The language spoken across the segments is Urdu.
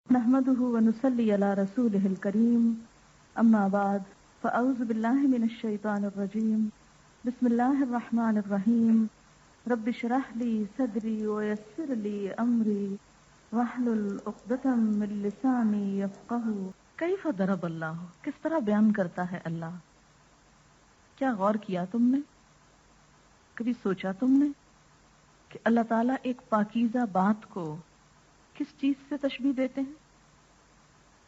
نحمده ونصلي على رسوله الكريم أما بعد فأعوذ بالله من الشيطان الرجيم بسم الله الرحمن الرحيم رب اشرح لي صدري ويسر لي أمري واحلل عقدة من لساني يفقهوا كيف ضرب الله کس طرح بیان کرتا ہے اللہ. کیا غور کیا تم نے؟ کبھی سوچا تم نے کہ اللہ تعالیٰ ایک پاکیزہ بات کو کس چیز سے تشبیہ دیتے ہیں؟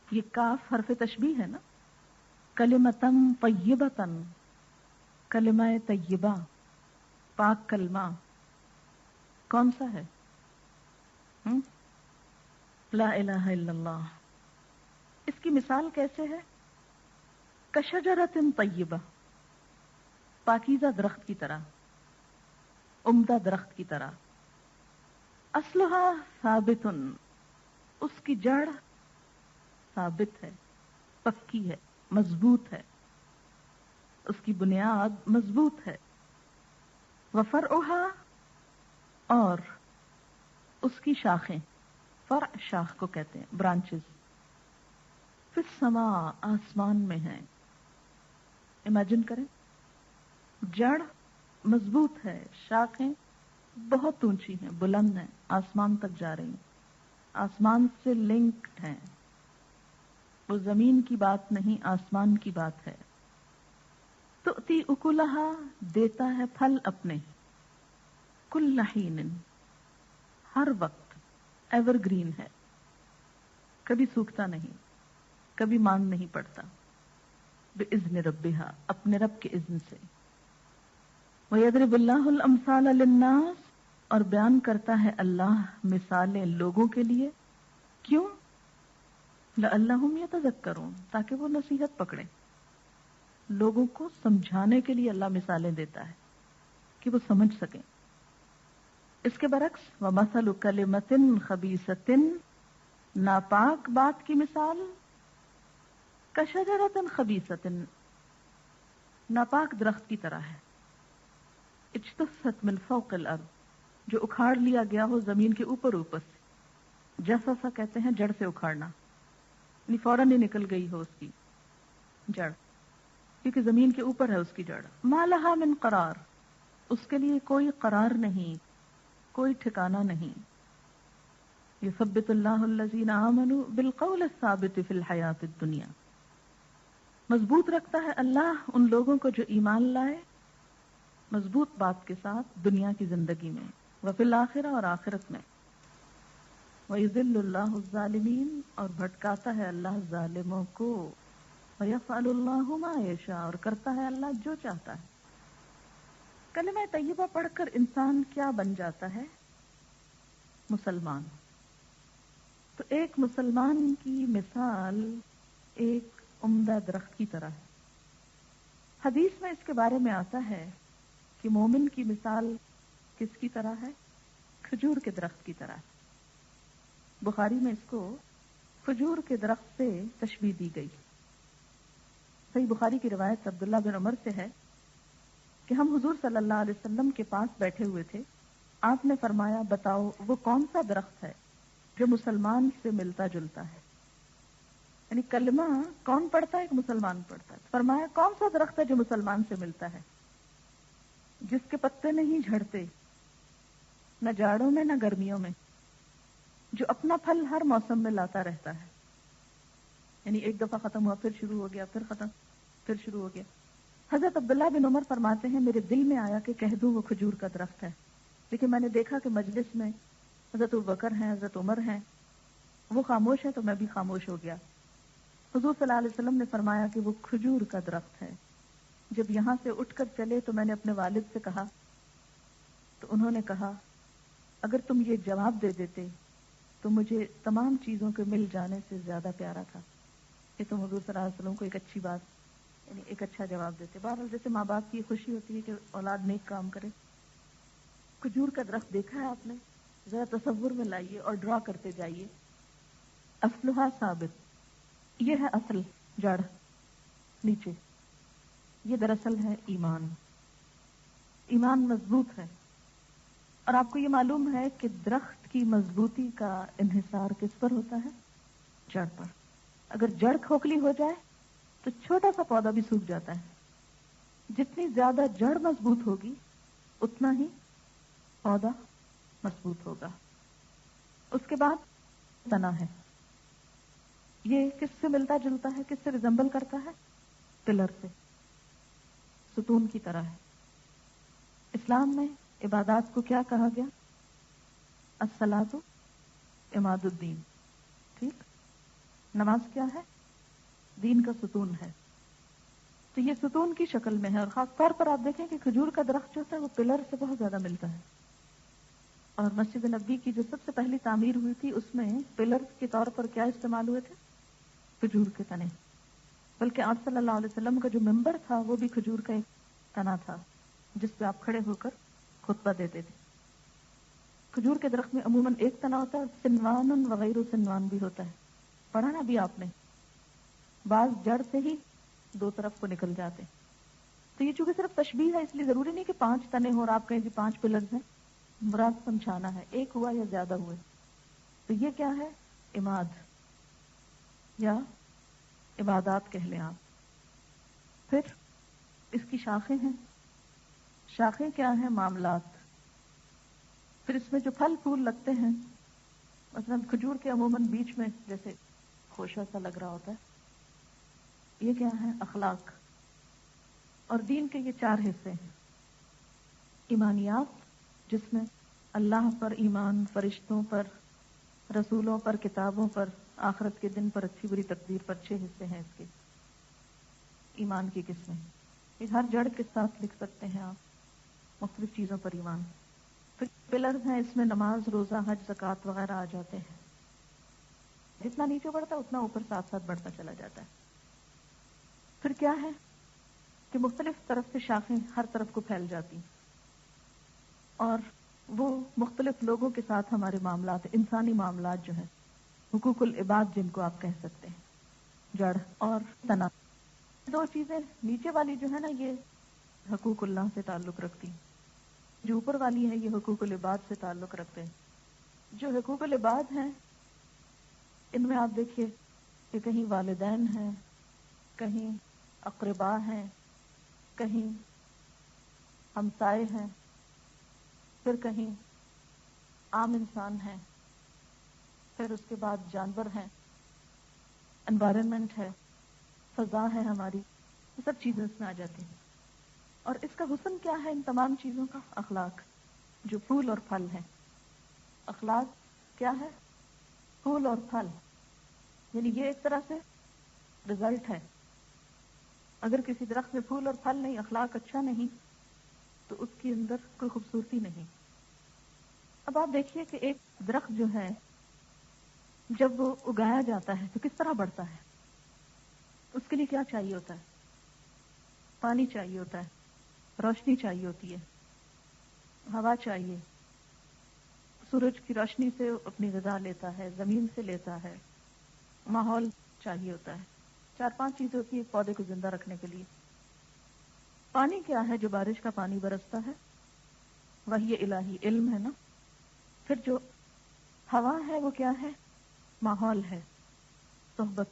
یہ کاف حرف تشبیہ ہے نا. کلمتن طیبتن، کلمہ طیبہ، پاک کلمہ کون سا ہے؟ لا الہ الا اللہ. اس کی مثال کیسے ہے؟ کشجرۃ طیبہ، پاکیزہ درخت کی طرح، عمدہ درخت کی طرح. اصلھا ثابت، اس کی جڑ ثابت ہے، پکی ہے، مضبوط ہے، اس کی بنیاد مضبوط ہے. وفرعھا، اور اس کی شاخیں، فرع شاخ کو کہتے ہیں، برانچز. فی السماء، آسمان میں ہیں. امیجن کریں، جڑ مضبوط ہے، شاخیں بہت اونچی ہیں، بلند ہیں، آسمان تک جا رہی ہیں، آسمان سے لنکڈ ہیں. وہ زمین کی بات نہیں، آسمان کی بات ہے. تؤتی اکلھا، دیتا ہے پھل اپنے، کل حین، ہر وقت، ایور گرین ہے، کبھی سوکھتا نہیں، کبھی ماند نہیں پڑتا. باذن ربھا، اپنے رب کے اذن سے. وَيَضْرِبُ اللَّهُ الْأَمْثَالَ لِلنَّاسِ، اور بیان کرتا ہے اللہ مثالیں لوگوں کے لیے. کیوں؟ لَعَلَّهُمْ يَتَذَكَّرُونَ، تاکہ وہ نصیحت پکڑیں. لوگوں کو سمجھانے کے لیے اللہ مثالیں دیتا ہے کہ وہ سمجھ سکیں. اس کے برعکس وَمَثَلُ كَلِمَةٍ خَبِيثَةٍ، ناپاک بات کی مثال کشجرۃ خبیثۃ، ناپاک درخت کی طرح ہے. اجتثت من فوق الارض، جو اکھاڑ لیا گیا ہو زمین کے اوپر اوپر سے. جسسا کہتے ہیں جڑ سے اکھاڑنا، یعنی فوراً ہی نکل گئی ہو اس کی جڑ، کیونکہ زمین کے اوپر ہے اس کی جڑ. ما لہا من قرار، اس کے لیے کوئی قرار نہیں، کوئی ٹھکانہ نہیں. یثبت اللہ الذین آمنوا بالقول الثابت فی الحیاۃ الدنیا، مضبوط رکھتا ہے اللہ ان لوگوں کو جو ایمان لائے مضبوط بات کے ساتھ دنیا کی زندگی میں، وفی الآخرہ، اور آخرت میں. وَيُذِلُّ اللَّهُ الظَّالِمِينَ، اور بھٹکاتا ہے اللہ ظالموں کو. وَيَفْعَلُ اللَّهُ مَا يَشَاءُ، اور کرتا ہے اللہ جو چاہتا ہے. کلمہ طیبہ پڑھ کر انسان کیا بن جاتا ہے؟ مسلمان. تو ایک مسلمان کی مثال ایک عمدہ درخت کی طرح ہے. حدیث میں اس کے بارے میں آتا ہے کہ مومن کی مثال کس کی طرح ہے؟ کھجور کے درخت کی طرح. بخاری میں اس کو کھجور کے درخت سے تشبیہ دی گئی. صحیح بخاری کی روایت عبداللہ بن عمر سے ہے کہ ہم حضور صلی اللہ علیہ وسلم کے پاس بیٹھے ہوئے تھے. آپ نے فرمایا بتاؤ وہ کون سا درخت ہے جو مسلمان سے ملتا جلتا ہے. یعنی کلمہ کون پڑھتا ہے؟ ایک مسلمان پڑھتا ہے. فرمایا کون سا درخت ہے جو مسلمان سے ملتا ہے، جس کے پتے نہیں جھڑتے، نہ جاڑوں میں نہ گرمیوں میں، جو اپنا پھل ہر موسم میں لاتا رہتا ہے. یعنی ایک دفعہ ختم ہوا، پھر شروع ہو گیا، پھر ختم، پھر شروع ہو گیا. حضرت عبداللہ بن عمر فرماتے ہیں میرے دل میں آیا کہ کہہ دوں وہ کھجور کا درخت ہے، لیکن میں نے دیکھا کہ مجلس میں حضرت ابوبکر ہیں، حضرت عمر ہیں، وہ خاموش ہے تو میں بھی خاموش ہو گیا. حضور صلی اللہ علیہ وسلم نے فرمایا کہ وہ کھجور کا درخت ہے. جب یہاں سے اٹھ کر چلے تو میں نے اپنے والد سے کہا، تو انہوں نے کہا اگر تم یہ جواب دے دیتے تو مجھے تمام چیزوں کے مل جانے سے زیادہ پیارا تھا کہ تم حضور صلی اللہ علیہ وسلم کو ایک اچھی بات، یعنی ایک اچھا جواب دیتے. بہرحال جیسے ماں باپ کی خوشی ہوتی ہے کہ اولاد نیک کام کرے. کھجور کا درخت دیکھا ہے آپ نے؟ ذرا تصور میں لائیے اور ڈرا کرتے جائیے. اصلھا ثابت، یہ ہے اصل جڑ نیچے. یہ دراصل ہے ایمان. ایمان مضبوط ہے. اور آپ کو یہ معلوم ہے کہ درخت کی مضبوطی کا انحصار کس پر ہوتا ہے؟ جڑ پر. اگر جڑ کھوکھلی ہو جائے تو چھوٹا سا پودا بھی سوکھ جاتا ہے. جتنی زیادہ جڑ مضبوط ہوگی اتنا ہی پودا مضبوط ہوگا. اس کے بعد تنا ہے. یہ کس سے ملتا جلتا ہے, کس سے ریزمبل کرتا ہے؟ پلر سے, ستون کی طرح ہے. اسلام میں عبادات کو کیا کہا گیا؟ الصلاۃ عماد الدین. ٹھیک, نماز کیا ہے؟ دین کا ستون ہے. تو یہ ستون کی شکل میں ہے, اور خاص طور پر آپ دیکھیں کہ کھجور کا درخت جو ہوتا ہے وہ پلر سے بہت زیادہ ملتا ہے. اور مسجد نبوی کی جو سب سے پہلی تعمیر ہوئی تھی اس میں پلر کے طور پر کیا استعمال ہوئے تھے؟ کھجور کے تنے. بلکہ آپ صلی اللہ علیہ وسلم کا جو ممبر تھا وہ بھی کھجور کا ایک تنا تھا جس پہ آپ کھڑے ہو کر خطبہ دیتے تھے. کھجور کے درخت میں عموماً ایک تنا ہوتا ہے, اور سنوان وغیرہ سنوان بھی ہوتا ہے. پڑھا نا بھی آپ نے, بعض جڑ سے ہی دو طرف کو نکل جاتے. تو یہ چونکہ صرف تشبیہ ہے, اس لیے ضروری نہیں کہ 5 تنے ہو اور آپ کہیں کہ 5 پلرز ہیں. مراد سمجھانا ہے, ایک ہوا یا زیادہ ہوئے. تو یہ کیا ہے؟ عماد یا عبادات کہہ لیں آپ. پھر اس کی شاخیں ہیں. شاخیں کیا ہیں؟ معاملات. پھر اس میں جو پھل پھول لگتے ہیں, مثلا کھجور کے عموماً بیچ میں جیسے خوشہ سا لگ رہا ہوتا ہے, یہ کیا ہے؟ اخلاق. اور دین کے یہ 4 حصے ہیں. ایمانیات جس میں اللہ پر ایمان, فرشتوں پر, رسولوں پر, کتابوں پر, آخرت کے دن پر, اچھی بری تقدیر پر. 6 حصے ہیں اس کے. ایمان کی قسمیں یہ ہر جڑ کے ساتھ لکھ سکتے ہیں آپ, مختلف چیزوں پر ایمان. پھر پلرز ہیں, اس میں نماز, روزہ, حج, زکوٰۃ وغیرہ آ جاتے ہیں. جتنا نیچے بڑھتا ہے اتنا اوپر ساتھ ساتھ بڑھتا چلا جاتا ہے. پھر کیا ہے کہ مختلف طرف سے شاخیں ہر طرف کو پھیل جاتی, اور وہ مختلف لوگوں کے ساتھ ہمارے معاملات, انسانی معاملات جو ہیں, حقوق العباد جن کو آپ کہہ سکتے ہیں, جڑ اور تنا. 2 چیزیں نیچے والی جو ہے نا یہ حقوق اللہ سے تعلق رکھتی, جو اوپر والی ہے یہ حقوق العباد سے تعلق رکھتے ہیں. جو حقوق العباد ہیں ان میں آپ دیکھیے کہ کہیں والدین ہیں, کہیں اقربا ہیں, کہیں ہمسائے ہیں, پھر کہیں عام انسان ہیں, پھر اس کے بعد جانور ہیں, انوائرمنٹ ہے, فضا ہے ہماری, یہ سب چیزیں اس میں آ جاتی ہیں. اور اس کا حسن کیا ہے ان تمام چیزوں کا؟ اخلاق, جو پھول اور پھل ہیں. اخلاق کیا ہے؟ پھول اور پھل. یعنی یہ ایک طرح سے رزلٹ ہے. اگر کسی درخت میں پھول اور پھل نہیں, اخلاق اچھا نہیں, تو اس کے اندر کوئی خوبصورتی نہیں. اب آپ دیکھیے کہ ایک درخت جو ہے جب وہ اگایا جاتا ہے تو کس طرح بڑھتا ہے؟ اس کے لیے کیا چاہیے ہوتا ہے؟ پانی چاہیے ہوتا ہے, روشنی چاہیے ہوتی ہے, ہوا چاہیے, سورج کی روشنی سے اپنی غذا لیتا ہے, زمین سے لیتا ہے, ماحول چاہیے ہوتا ہے. 4-5 چیزیں ہوتی ہیں ایک پودے کو زندہ رکھنے کے لیے. پانی کیا ہے؟ جو بارش کا پانی برستا ہے, وحی الہی, علم ہے نا. پھر جو ہوا ہے وہ کیا ہے؟ ماحول ہے, صحبت.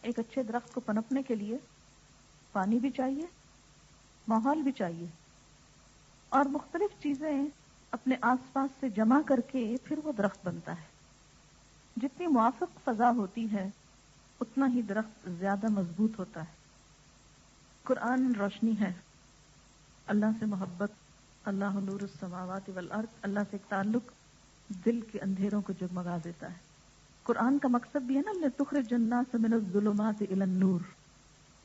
ایک اچھے درخت کو پنپنے کے لیے پانی بھی چاہیے, ماحول بھی چاہیے, اور مختلف چیزیں اپنے آس پاس سے جمع کر کے پھر وہ درخت بنتا ہے. جتنی موافق فضا ہوتی ہے اتنا ہی درخت زیادہ مضبوط ہوتا ہے. قرآن روشنی ہے, اللہ سے محبت, اللہ نور السماوات والارض, اللہ سے ایک تعلق دل کے اندھیروں کو جگمگا دیتا ہے. قرآن کا مقصد بھی ہے نا لِتُخْرِجَ النَّاسَ مِنَ الظُّلُمَاتِ إِلَى النُّورِ.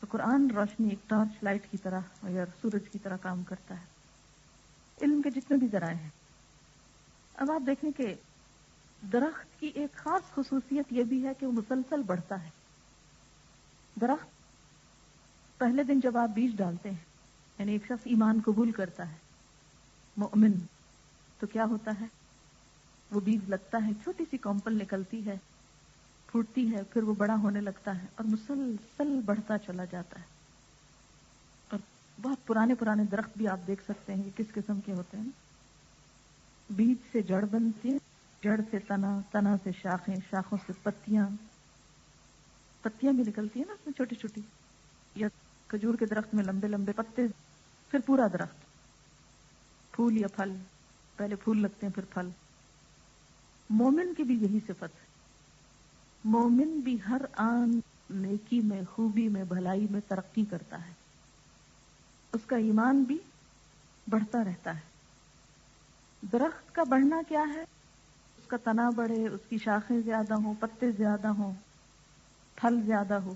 تو قرآن روشنی ایک ٹارچ لائٹ کی طرح یا سورج کی طرح کام کرتا ہے. علم کے جتنے بھی ذرائع ہیں. اب آپ دیکھیں کہ درخت کی ایک خاص خصوصیت یہ بھی ہے کہ وہ مسلسل بڑھتا ہے. درخت پہلے دن جب آپ بیج ڈالتے ہیں, یعنی ایک شخص ایمان قبول کرتا ہے, مؤمن, تو کیا ہوتا ہے؟ وہ بیج لگتا ہے, چھوٹی سی کمپل نکلتی ہے, پھوٹتی ہے, پھر وہ بڑا ہونے لگتا ہے اور مسلسل بڑھتا چلا جاتا ہے. اور بہت پرانے پرانے درخت بھی آپ دیکھ سکتے ہیں کہ کس قسم کے ہوتے ہیں. بیج سے جڑ بنتی ہے, جڑ سے تنا، تنا سے شاخیں، شاخوں سے پتیاں، پتیاں بھی نکلتی ہیں نا اس میں چھوٹی چھوٹی، یا کھجور کے درخت میں لمبے لمبے پتے، پھر پورا درخت، پھول یا پھل، پہلے پھول لگتے ہیں پھر پھل. مومن کی بھی یہی صفت ہے. مومن بھی ہر آن نیکی میں، خوبی میں، بھلائی میں ترقی کرتا ہے. اس کا ایمان بھی بڑھتا رہتا ہے. درخت کا بڑھنا کیا ہے؟ اس کا تنا بڑھے، اس کی شاخیں زیادہ ہوں، پتے زیادہ ہوں، پھل زیادہ ہو.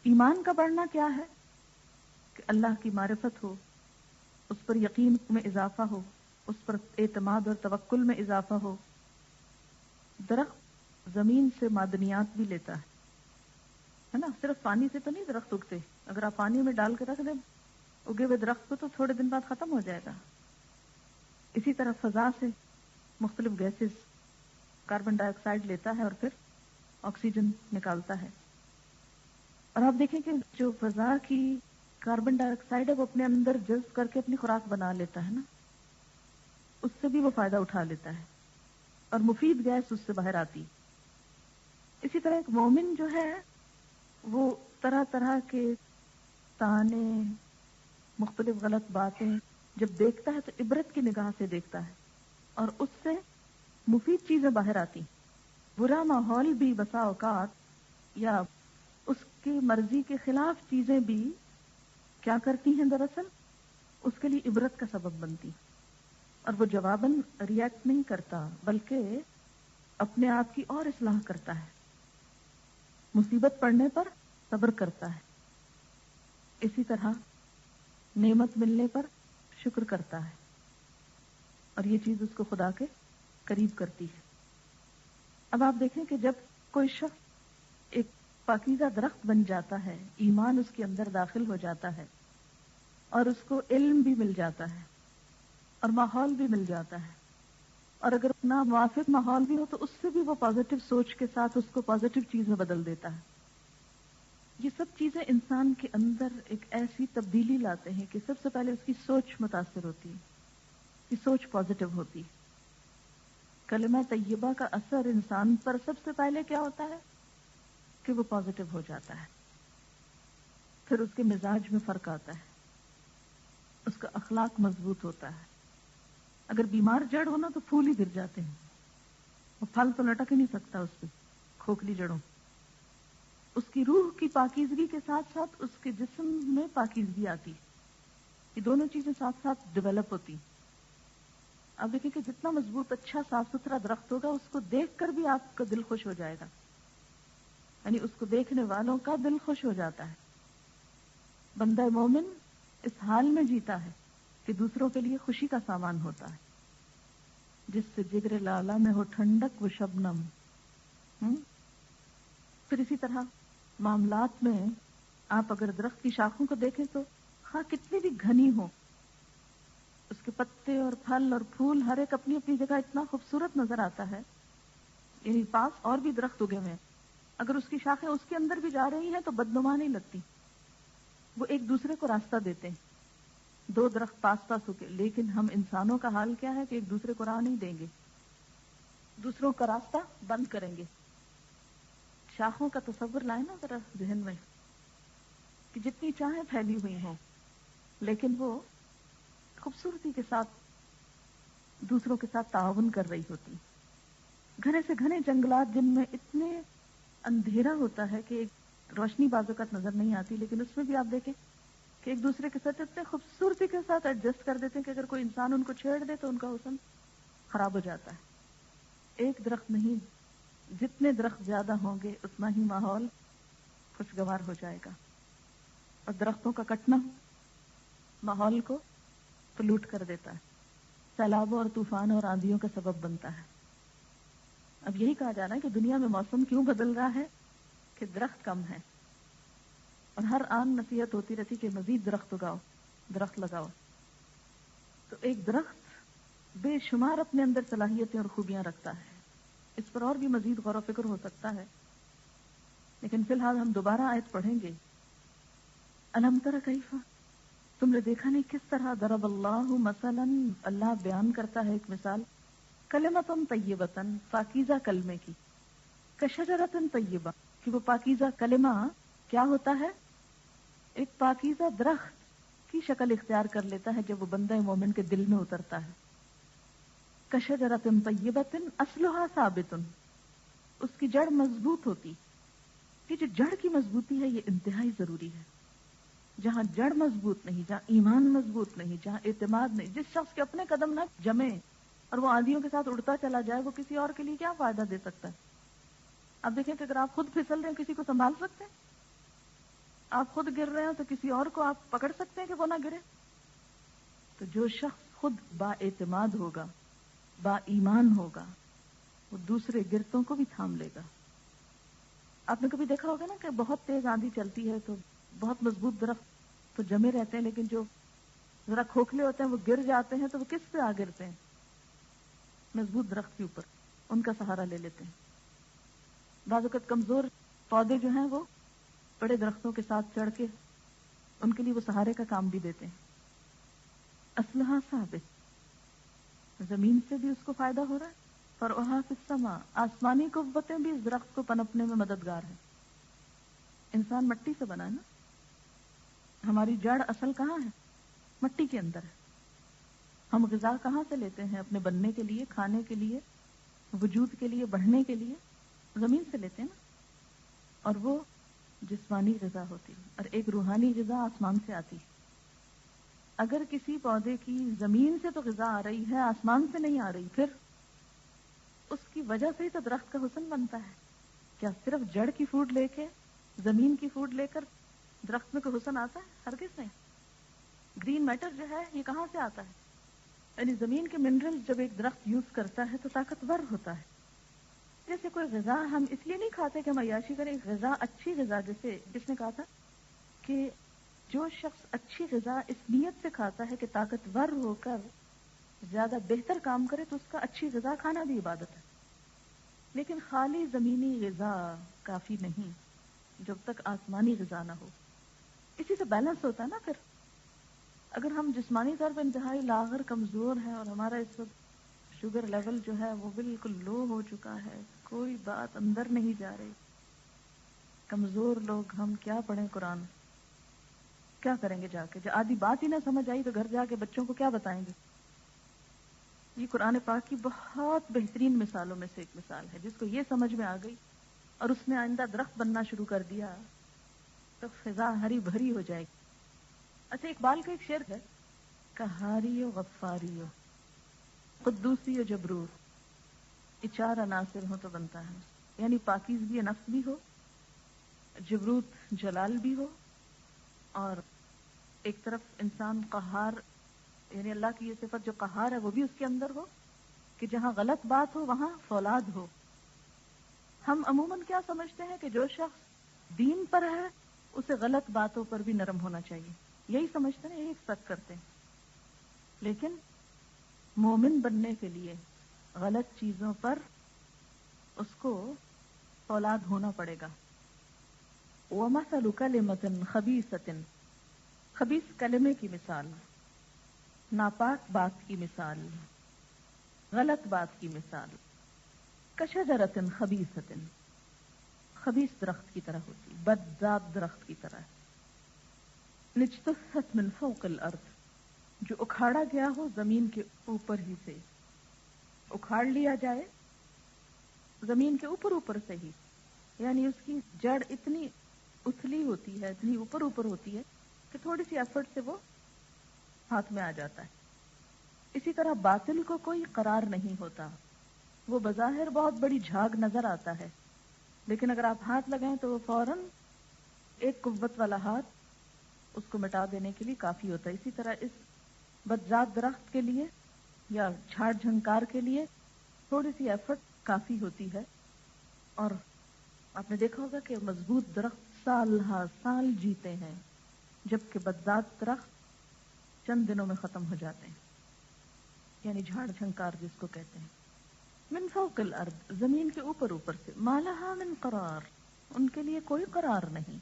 ایمان کا بڑھنا کیا ہے؟ کہ اللہ کی معرفت ہو، اس پر یقین میں اضافہ ہو، اس پر اعتماد اور توکل میں اضافہ ہو. درخت زمین سے معدنیات بھی لیتا ہے نا. صرف پانی سے تو نہیں درخت اگتے. اگر آپ پانی میں ڈال کے رکھ دیں اگے ہوئے درخت کو تو تھوڑے دن بعد ختم ہو جائے گا. اسی طرح فضا سے مختلف گیسز، کاربن ڈائی آکسائڈ لیتا ہے اور پھر آکسیجن نکالتا ہے. اور آپ دیکھیں کہ جو فضا کی کاربن ڈائی آکسائڈ ہے وہ اپنے اندر جذب کر کے اپنی خوراک بنا لیتا ہے نا، اس سے بھی وہ فائدہ اٹھا لیتا ہے اور مفید گیس اس سے باہر آتی. اسی طرح ایک مومن جو ہے وہ طرح طرح کے تانے، مختلف غلط باتیں جب دیکھتا ہے تو عبرت کی نگاہ سے دیکھتا ہے اور اس سے مفید چیزیں باہر آتی. برا ماحول بھی بسا اوقات یا اس کی مرضی کے خلاف چیزیں بھی کیا کرتی ہیں، دراصل اس کے لیے عبرت کا سبب بنتی. اور وہ جواباً ریئیکٹ نہیں کرتا بلکہ اپنے آپ کی اور اصلاح کرتا ہے. مصیبت پڑنے پر صبر کرتا ہے. اسی طرح نعمت ملنے پر شکر کرتا ہے اور یہ چیز اس کو خدا کے قریب کرتی ہے. اب آپ دیکھیں کہ جب کوئی شخص ایک پاکیزہ درخت بن جاتا ہے، ایمان اس کے اندر داخل ہو جاتا ہے اور اس کو علم بھی مل جاتا ہے اور ماحول بھی مل جاتا ہے، اور اگر اتنا موافق ماحول بھی ہو تو اس سے بھی وہ پازیٹیو سوچ کے ساتھ اس کو پازیٹیو چیز میں بدل دیتا ہے. یہ سب چیزیں انسان کے اندر ایک ایسی تبدیلی لاتے ہیں کہ سب سے پہلے اس کی سوچ متاثر ہوتی ہے، اس کی سوچ پازیٹیو ہوتی. کلمہ طیبہ کا اثر انسان پر سب سے پہلے کیا ہوتا ہے کہ وہ پازیٹیو ہو جاتا ہے. پھر اس کے مزاج میں فرق آتا ہے، اس کا اخلاق مضبوط ہوتا ہے. اگر بیمار جڑ ہونا تو پھول ہی گر جاتے ہیں، وہ پھل تو لٹک ہی نہیں سکتا اس پہ، کھوکھلی جڑوں. اس کی روح کی پاکیزگی کے ساتھ ساتھ اس کے جسم میں پاکیزگی آتی. یہ دونوں چیزیں ساتھ ساتھ ڈیولپ ہوتی. آپ دیکھیں کہ جتنا مضبوط اچھا صاف ستھرا درخت ہوگا اس کو دیکھ کر بھی آپ کا دل خوش ہو جائے گا، یعنی اس کو دیکھنے والوں کا دل خوش ہو جاتا ہے. بندہ مومن اس حال میں جیتا ہے کہ دوسروں کے لیے خوشی کا سامان ہوتا ہے. جس سے جگر لالا میں ہو ٹھنڈک و شبنم. پھر اسی طرح معاملات میں آپ اگر درخت کی شاخوں کو دیکھیں تو ہاں کتنی بھی گھنی ہو، اس کے پتے اور پھل اور پھول ہر ایک اپنی اپنی جگہ اتنا خوبصورت نظر آتا ہے. یعنی پاس اور بھی درخت اگے ہوئے ہیں، اگر اس کی شاخیں اس کے اندر بھی جا رہی ہیں تو بدنما نہیں لگتی. وہ ایک دوسرے کو راستہ دیتے ہیں. دو درخت پاس پاس ہو کے، لیکن ہم انسانوں کا حال کیا ہے کہ ایک دوسرے کو راہ نہیں دیں گے، دوسروں کا راستہ بند کریں گے. شاخوں کا تصور لائے نا ذرا ذہن میں کہ جتنی چاہیں پھیلی ہوئی ہوں لیکن وہ خوبصورتی کے ساتھ دوسروں کے ساتھ تعاون کر رہی ہوتی. گھنے سے گھنے جنگلات جن میں اتنے اندھیرا ہوتا ہے کہ ایک روشنی بازو کا نظر نہیں آتی، لیکن اس میں بھی آپ دیکھیں کہ ایک دوسرے کے ساتھ اتنے خوبصورتی کے ساتھ ایڈجسٹ کر دیتے ہیں کہ اگر کوئی انسان ان کو چھیڑ دے تو ان کا حسن خراب ہو جاتا ہے. ایک درخت نہیں، جتنے درخت زیادہ ہوں گے اتنا ہی ماحول خوشگوار ہو جائے گا. اور درختوں کا کٹنا ماحول کو پلوٹ کر دیتا ہے، سیلابوں اور طوفان اور آندھیوں کا سبب بنتا ہے. اب یہی کہا جا رہا ہے کہ دنیا میں موسم کیوں بدل رہا ہے کہ درخت کم ہے، اور ہر آن نصیحت ہوتی رہتی کہ مزید درخت اگاؤ، درخت لگاؤ. تو ایک درخت بے شمار اپنے اندر صلاحیتیں اور خوبیاں رکھتا ہے. اس پر اور بھی مزید غور و فکر ہو سکتا ہے، لیکن فی الحال ہم دوبارہ آیت پڑھیں گے. الم تر کیف، تم نے دیکھا نہیں کس طرح ضرب اللہ مثلا، اللہ بیان کرتا ہے ایک مثال، کلمتن طیبتن، پاکیزہ کلمے کی، کشجرتن طیبہ، کہ وہ پاکیزہ کلمہ کیا ہوتا ہے؟ ایک پاکیزہ درخت کی شکل اختیار کر لیتا ہے جب وہ بندہ مومن کے دل میں اترتا ہے. کشجرتن طیبتن اصلھا ثابت، اس کی جڑ مضبوط ہوتی. یہ جو جڑ کی مضبوطی ہے یہ انتہائی ضروری ہے. جہاں جڑ مضبوط نہیں، جہاں ایمان مضبوط نہیں، جہاں اعتماد نہیں، جس شخص کے اپنے قدم نہ جمے اور وہ آندھیوں کے ساتھ اڑتا چلا جائے، وہ کسی اور کے لیے کیا فائدہ دے سکتا ہے؟ اب دیکھیں کہ اگر آپ خود پھسل رہے ہیں کسی کو سنبھال سکتے ہیں؟ آپ خود گر رہے ہیں تو کسی اور کو آپ پکڑ سکتے ہیں کہ وہ نہ گرے؟ تو جو شخص خود با اعتماد ہوگا، با ایمان ہوگا، وہ دوسرے گرتوں کو بھی تھام لے گا. آپ نے کبھی دیکھا ہوگا نا کہ بہت تیز آندھی چلتی ہے تو بہت مضبوط درخت تو جمے رہتے ہیں، لیکن جو ذرا کھوکھلے ہوتے ہیں وہ گر جاتے ہیں تو وہ کس پہ آ گرتے ہیں؟ مضبوط درخت کے اوپر، ان کا سہارا لے لیتے ہیں. بعض اوقات کمزور پودے جو ہیں وہ بڑے درختوں کے ساتھ چڑھ کے ان کے لیے وہ سہارے کا کام بھی دیتے ہیں. اصلھا ثابت، زمین سے بھی اس کو فائدہ ہو رہا ہے. فرعھا فی السماء، آسمانی قوتیں بھی اس درخت کو پنپنے میں مددگار ہیں. انسان مٹی سے بنا ہے نا، ہماری جڑ اصل کہاں ہے؟ مٹی کے اندر ہے. ہم غذا کہاں سے لیتے ہیں اپنے بننے کے لیے، کھانے کے لیے، وجود کے لیے، بڑھنے کے لیے؟ زمین سے لیتے ہیں نا. اور وہ جسمانی غذا ہوتی ہے اور ایک روحانی غذا آسمان سے آتی ہے. اگر کسی پودے کی زمین سے تو غذا آ رہی ہے، آسمان سے نہیں آ رہی، پھر اس کی وجہ سے ہی تو درخت کا حسن بنتا ہے. کیا صرف جڑ کی فوڈ لے کے، زمین کی فوڈ لے کر درخت میں کوئی حسن آتا ہے؟ ہرگز نہیں. گرین میٹر جو ہے یہ کہاں سے آتا ہے؟ یعنی زمین کے منرل جب ایک درخت یوز کرتا ہے تو طاقتور ہوتا ہے. جیسے کوئی غذا ہم اس لیے نہیں کھاتے کہ ہم عیاشی کریں. غذا، اچھی غذا، جیسے کس نے کہا تھا کہ جو شخص اچھی غذا اس نیت سے کھاتا ہے کہ طاقتور ہو کر زیادہ بہتر کام کرے تو اس کا اچھی غذا کھانا بھی عبادت ہے. لیکن خالی زمینی غذا کافی نہیں جب تک آسمانی غذا نہ ہو. اسی سے بیلنس ہوتا ہے نا. پھر اگر ہم جسمانی طور پر انتہائی لاغر، کمزور ہیں اور ہمارا اس وقت شوگر لیول جو ہے وہ بالکل لو ہو چکا ہے، کوئی بات اندر نہیں جا رہی، کمزور لوگ ہم کیا پڑھیں قرآن؟ کیا کریں گے جا کے؟ جو آدھی بات ہی نہ سمجھ آئی تو گھر جا کے بچوں کو کیا بتائیں گے؟ یہ قرآن پاک کی بہت بہترین مثالوں میں سے ایک مثال ہے. جس کو یہ سمجھ میں آ گئی اور اس نے آئندہ درخت بننا شروع کر دیا تو فضا ہری بھری ہو جائے گی. اچھا، اقبال کا ایک شعر ہے، قہاری و غفاری و قدوسی و جبروت، یہ چار عناصر ہوں تو بنتا ہے. یعنی پاکیزگی نفس بھی ہو، جبروت جلال بھی ہو، اور ایک طرف انسان قہار، یعنی اللہ کی یہ صفت جو قہار ہے وہ بھی اس کے اندر ہو کہ جہاں غلط بات ہو وہاں فولاد ہو. ہم عموماً کیا سمجھتے ہیں کہ جو شخص دین پر ہے اسے غلط باتوں پر بھی نرم ہونا چاہیے، یہی سمجھتے ہیں، یہی ایکسپیکٹ کرتے ہیں. لیکن مومن بننے کے لیے غلط چیزوں پر اس کو فولاد ہونا پڑے گا. وَمَثَلُ كَلِمَةٍ خَبِيثَةٍ، خبیث کلمے کی مثال، ناپاک بات کی مثال، غلط بات کی مثال، کشجرۃ خبیثۃ، خبیث درخت کی طرح ہوتی، بدذات درخت کی طرح، اجتثت من فوق الارض، جو اکھاڑا گیا ہو زمین کے اوپر ہی سے، اکھاڑ لیا جائے زمین کے اوپر اوپر سے ہی. یعنی اس کی جڑ اتنی اتھلی ہوتی ہے، اتنی اوپر اوپر ہوتی ہے کہ تھوڑی سی ایفرٹ سے وہ ہاتھ میں آ جاتا ہے. اسی طرح باطل کو کوئی قرار نہیں ہوتا. وہ بظاہر بہت بڑی جھاگ نظر آتا ہے، لیکن اگر آپ ہاتھ لگائیں تو وہ فوراً ایک قوت والا ہاتھ اس کو مٹا دینے کے لیے کافی ہوتا ہے. اسی طرح اس بدذات درخت کے لیے یا جھاڑ جھنکار کے لیے تھوڑی سی ایفرٹ کافی ہوتی ہے. اور آپ نے دیکھا ہوگا کہ مضبوط درخت سال ہا سال جیتے ہیں، جبکہ بدذات درخت چند دنوں میں ختم ہو جاتے ہیں. یعنی جھاڑ جھنکار جس کو کہتے ہیں. من فوق الارض، زمین کے اوپر اوپر سے، ما لہا من قرار، ان کے لیے کوئی قرار نہیں.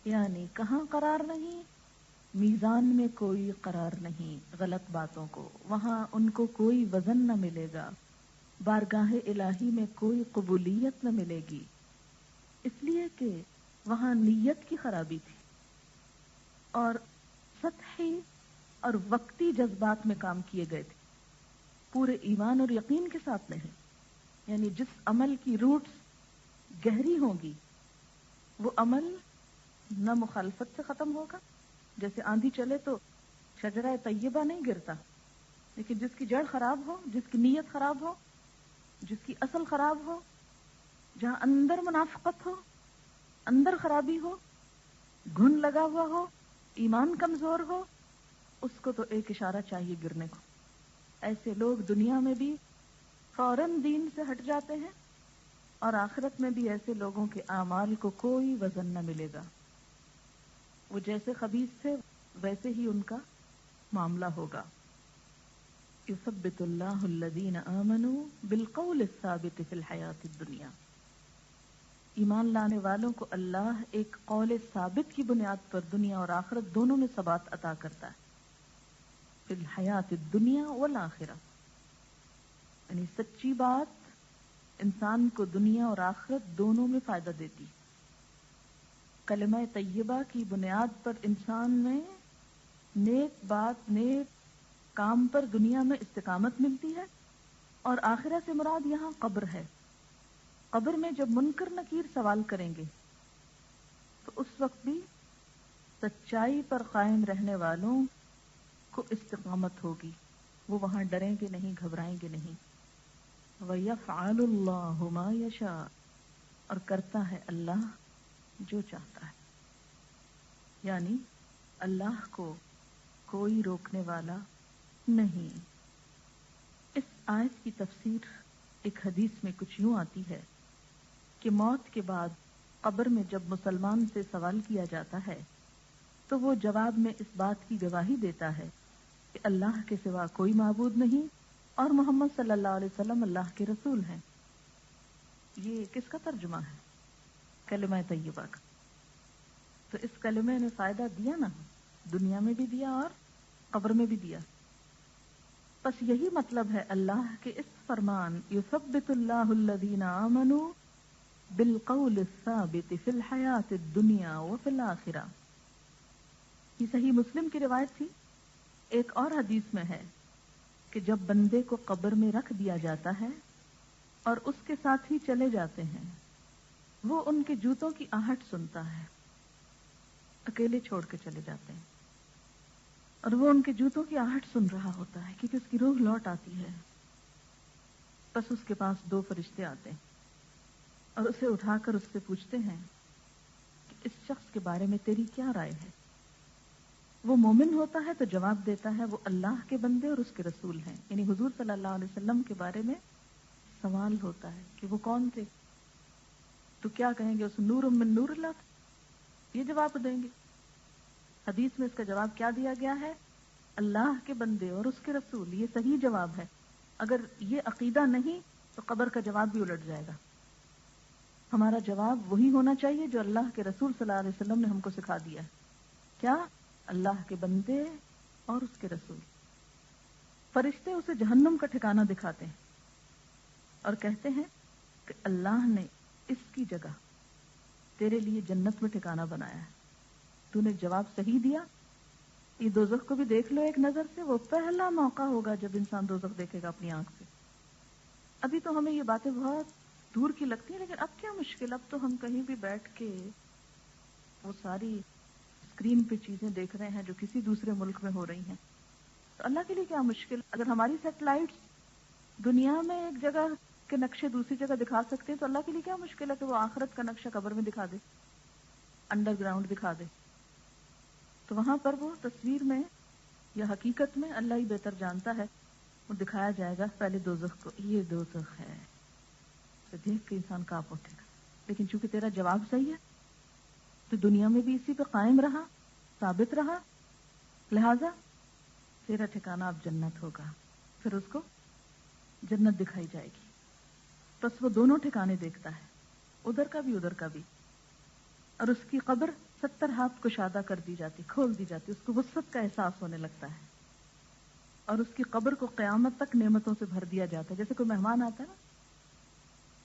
یعنی کہاں قرار نہیں؟ میزان میں کوئی قرار نہیں غلط باتوں کو، وہاں ان کو کوئی وزن نہ ملے گا. بارگاہ الہی میں کوئی قبولیت نہ ملے گی، اس لیے کہ وہاں نیت کی خرابی تھی اور سطحی اور وقتی جذبات میں کام کیے گئے تھے، پورے ایمان اور یقین کے ساتھ نہیں۔ یعنی جس عمل کی روٹس گہری ہوں گی وہ عمل نہ مخالفت سے ختم ہوگا، جیسے آندھی چلے تو شجرہ طیبہ نہیں گرتا، لیکن جس کی جڑ خراب ہو، جس کی نیت خراب ہو، جس کی اصل خراب ہو، جہاں اندر منافقت ہو، اندر خرابی ہو، گھن لگا ہوا ہو، ایمان کمزور ہو، اس کو تو ایک اشارہ چاہیے گرنے کو۔ ایسے لوگ دنیا میں بھی فوراً دین سے ہٹ جاتے ہیں اور آخرت میں بھی ایسے لوگوں کے اعمال کو کوئی وزن نہ ملے گا۔ وہ جیسے خبیث تھے ویسے ہی ان کا معاملہ ہوگا۔ یثبت اللہ الذین آمنوا بالقول الثابت فی الحیاۃ الدنیا، ایمان لانے والوں کو اللہ ایک قول ثابت کی بنیاد پر دنیا اور آخرت دونوں میں ثبات عطا کرتا ہے، فی الحیاۃ الدنیا والآخرہ، یعنی سچی بات انسان کو دنیا اور آخرت دونوں میں فائدہ دیتی۔ کلمہ طیبہ کی بنیاد پر انسان میں نیک بات، نیک کام پر دنیا میں استقامت ملتی ہے، اور آخرہ سے مراد یہاں قبر ہے۔ قبر میں جب منکر نکیر سوال کریں گے تو اس وقت بھی سچائی پر قائم رہنے والوں کو استقامت ہوگی، وہ وہاں ڈریں گے نہیں، گھبرائیں گے نہیں۔ وَيَفْعَلُ اللَّهُ مَا يَشَاءُ، اور کرتا ہے اللہ جو چاہتا ہے، یعنی اللہ کو کوئی روکنے والا نہیں۔ اس آیت کی تفسیر ایک حدیث میں کچھ یوں آتی ہے کہ موت کے بعد قبر میں جب مسلمان سے سوال کیا جاتا ہے تو وہ جواب میں اس بات کی گواہی دیتا ہے کہ اللہ کے سوا کوئی معبود نہیں اور محمد صلی اللہ علیہ وسلم اللہ کے رسول ہیں۔ یہ کس کا ترجمہ ہے؟ کلمہ طیبہ کا۔ تو اس کلمے نے فائدہ دیا نا، دنیا میں بھی دیا اور قبر میں بھی دیا۔ بس یہی مطلب ہے اللہ کے اس فرمان یثبت اللہ الذین آمنوا بالقول الثابت فی الحیاۃ الدنیا وفی الآخرہ۔ یہ صحیح مسلم کی روایت تھی۔ ایک اور حدیث میں ہے کہ جب بندے کو قبر میں رکھ دیا جاتا ہے اور اس کے ساتھ ہی چلے جاتے ہیں، وہ ان کے جوتوں کی آہٹ سنتا ہے، اکیلے چھوڑ کے چلے جاتے ہیں، اور وہ ان کے جوتوں کی آہٹ سن رہا ہوتا ہے کیونکہ اس کی روح لوٹ آتی ہے۔ بس اس کے پاس دو فرشتے آتے ہیں اور اسے اٹھا کر اس سے پوچھتے ہیں کہ اس شخص کے بارے میں تیری کیا رائے ہے؟ وہ مومن ہوتا ہے تو جواب دیتا ہے وہ اللہ کے بندے اور اس کے رسول ہیں، یعنی حضور صلی اللہ علیہ وسلم کے بارے میں سوال ہوتا ہے کہ وہ کون تھے؟ تو کیا کہیں گے؟ اس نور من نور اللہ تھا، یہ جواب دیں گے۔ حدیث میں اس کا جواب کیا دیا گیا ہے؟ اللہ کے بندے اور اس کے رسول، یہ صحیح جواب ہے۔ اگر یہ عقیدہ نہیں تو قبر کا جواب بھی الٹ جائے گا۔ ہمارا جواب وہی ہونا چاہیے جو اللہ کے رسول صلی اللہ علیہ وسلم نے ہم کو سکھا دیا ہے۔ کیا؟ اللہ کے بندے اور اس کے رسول۔ فرشتے اسے جہنم کا ٹھکانہ دکھاتے ہیں اور کہتے ہیں کہ اللہ نے اس کی جگہ تیرے لیے جنت میں ٹھکانہ بنایا ہے، تو نے جواب صحیح دیا، یہ دوزخ کو بھی دیکھ لو ایک نظر سے۔ وہ پہلا موقع ہوگا جب انسان دوزخ دیکھے گا اپنی آنکھ سے۔ ابھی تو ہمیں یہ باتیں بہت دور کی لگتی ہیں، لیکن اب کیا مشکل، اب تو ہم کہیں بھی بیٹھ کے وہ ساری اسکرین پہ چیزیں دیکھ رہے ہیں جو کسی دوسرے ملک میں ہو رہی ہیں۔ تو اللہ کے لیے کیا مشکل؟ اگر ہماری سیٹلائٹس دنیا میں ایک جگہ کے نقشے دوسری جگہ دکھا سکتے ہیں تو اللہ کے لیے کیا مشکل ہے کہ وہ آخرت کا نقشہ قبر میں دکھا دے، انڈر گراؤنڈ دکھا دے۔ تو وہاں پر وہ تصویر میں یا حقیقت میں اللہ ہی بہتر جانتا ہے، وہ دکھایا جائے گا پہلے دوزخ کو، یہ دوزخ ہے، تو دیکھ کے انسان کانپ اٹھے گا۔ لیکن چونکہ تیرا جواب صحیح ہے تو دنیا میں بھی اسی پہ قائم رہا، ثابت رہا، لہذا تیرا ٹھکانہ اب جنت ہوگا۔ پھر اس کو جنت دکھائی جائے گی۔ بس وہ دونوں ٹھکانے دیکھتا ہے، ادھر کا بھی ادھر کا بھی، اور اس کی قبر 70 ہاتھ کشادہ کر دی جاتی، کھول دی جاتی، اس کو وسعت کا احساس ہونے لگتا ہے۔ اور اس کی قبر کو قیامت تک نعمتوں سے بھر دیا جاتا ہے. جیسے کوئی مہمان آتا ہے نا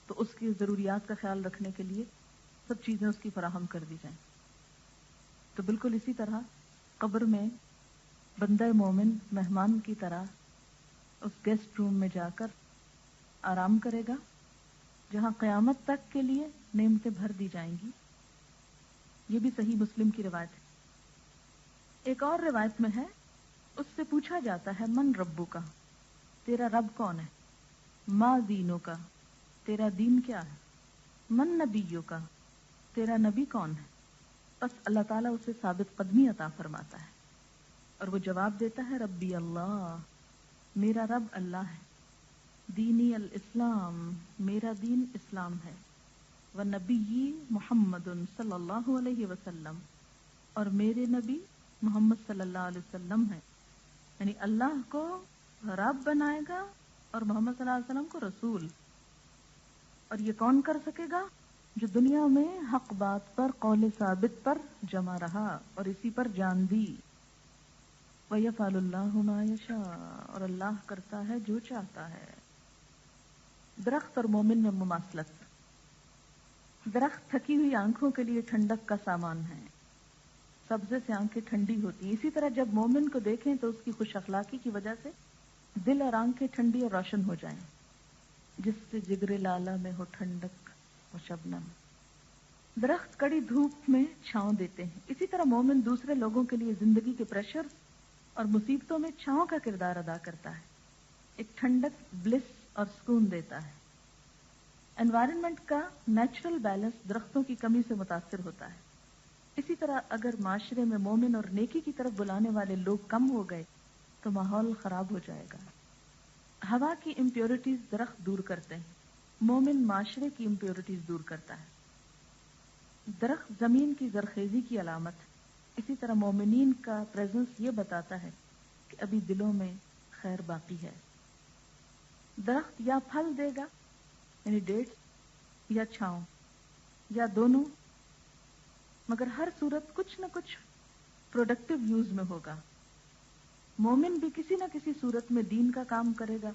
تو اس کی ضروریات کا خیال رکھنے کے لیے سب چیزیں اس کی فراہم کر دی جائیں. تو بالکل اسی طرح قبر میں بندہ مومن مہمان کی طرح اس گیسٹ روم میں جا کر آرام کرے گا جہاں قیامت تک کے لیے نعمتیں بھر دی جائیں گی. یہ بھی صحیح مسلم کی روایت ہے. ایک اور روایت میں ہے اس سے پوچھا جاتا ہے من ربو کا، تیرا رب کون ہے؟ ما دینوں کا، تیرا دین کیا ہے؟ من نبیوں کا، تیرا نبی کون ہے؟ بس اللہ تعالیٰ اسے ثابت قدمی عطا فرماتا ہے اور وہ جواب دیتا ہے ربی اللہ، میرا رب اللہ ہے. دینی الاسلام، میرا دین اسلام ہے. ونبی محمد صلی اللہ علیہ وسلم، اور میرے نبی محمد صلی اللہ علیہ وسلم ہے. یعنی اللہ کو رب بنائے گا اور محمد صلی اللہ علیہ وسلم کو رسول. اور یہ کون کر سکے گا؟ جو دنیا میں حق بات پر قول ثابت پر جمع رہا اور اسی پر جان دی. وَيَفْعَلُ اللَّهُ مَا يَشَاءُ، اور اللہ کرتا ہے جو چاہتا ہے. درخت اور مومن میں مماثلت. درخت تھکی ہوئی آنکھوں کے لیے ٹھنڈک کا سامان ہے، سبزے سے آنکھیں ٹھنڈی ہوتی ہیں. اسی طرح جب مومن کو دیکھیں تو اس کی خوش اخلاقی کی وجہ سے دل اور آنکھیں ٹھنڈی اور روشن ہو جائیں. جس سے جگر لالا میں ہو ٹھنڈک و شبنم. درخت کڑی دھوپ میں چھاؤں دیتے ہیں. اسی طرح مومن دوسرے لوگوں کے لیے زندگی کے پریشر اور مصیبتوں میں چھاؤں کا کردار ادا کرتا ہے. ایک ٹھنڈک، بلس اور سکون دیتا ہے. انوائرمنٹ کا نیچرل بیلنس درختوں کی کمی سے متاثر ہوتا ہے. اسی طرح اگر معاشرے میں مومن اور نیکی کی طرف بلانے والے لوگ کم ہو گئے تو ماحول خراب ہو جائے گا. ہوا کی امپیورٹیز درخت دور کرتے ہیں، مومن معاشرے کی امپیورٹیز دور کرتا ہے. درخت زمین کی زرخیزی کی علامت ہے. اسی طرح مومنین کا پریزنس یہ بتاتا ہے کہ ابھی دلوں میں خیر باقی ہے. درخت یا پھل دے گا یعنی ڈیٹس، یا چھاؤں، یا دونوں، مگر ہر صورت کچھ نہ کچھ پروڈکٹیو یوز میں ہوگا. مومن بھی کسی نہ کسی صورت میں دین کا کام کرے گا،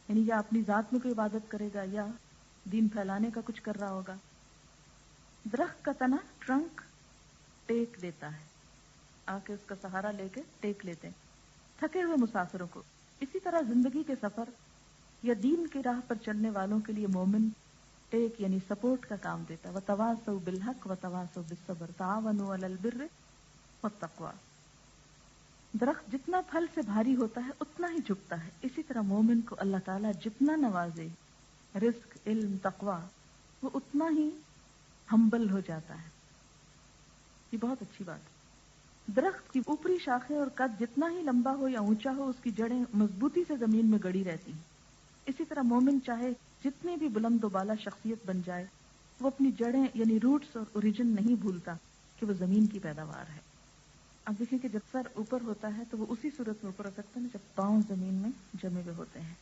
یعنی یا اپنی ذات میں کوئی عبادت کرے گا یا دین پھیلانے کا کچھ کر رہا ہوگا. درخت کا تنا ٹرنک ٹیک دیتا ہے، آ کے اس کا سہارا لے کے ٹیک لیتے ہیں تھکے ہوئے مسافروں کو. اسی طرح زندگی کے سفر یا دین کی راہ پر چلنے والوں کے لیے مومن ٹیک یعنی سپورٹ کا کام دیتا ہے. وَتَوَاصَوْا بِالْحَقِّ وَتَوَاصَوْا بِالصَّبْرِ تَعَاوَنُوا عَلَى الْبِرِّ وَالتَّقْوَىٰ. درخت جتنا پھل سے بھاری ہوتا ہے اتنا ہی جھکتا ہے. اسی طرح مومن کو اللہ تعالیٰ جتنا نوازے، رزق، علم، تقویٰ، وہ اتنا ہی ہمبل ہو جاتا ہے. یہ بہت اچھی بات ہے. درخت کی اوپری شاخیں اور قد جتنا ہی لمبا ہو یا اونچا ہو اس کی جڑیں مضبوطی سے زمین میں گڑی رہتی ہیں. اسی طرح مومن چاہے جتنی بھی بلند و بالا شخصیت بن جائے وہ اپنی جڑیں یعنی روٹس اور اوریجن نہیں بھولتا کہ وہ زمین کی پیداوار ہے. اب دیکھیں کہ جب سر اوپر ہوتا ہے تو وہ اسی صورت میں اوپر ہو سکتا ہے جب پاؤں زمین میں جمے ہوئے ہوتے ہیں.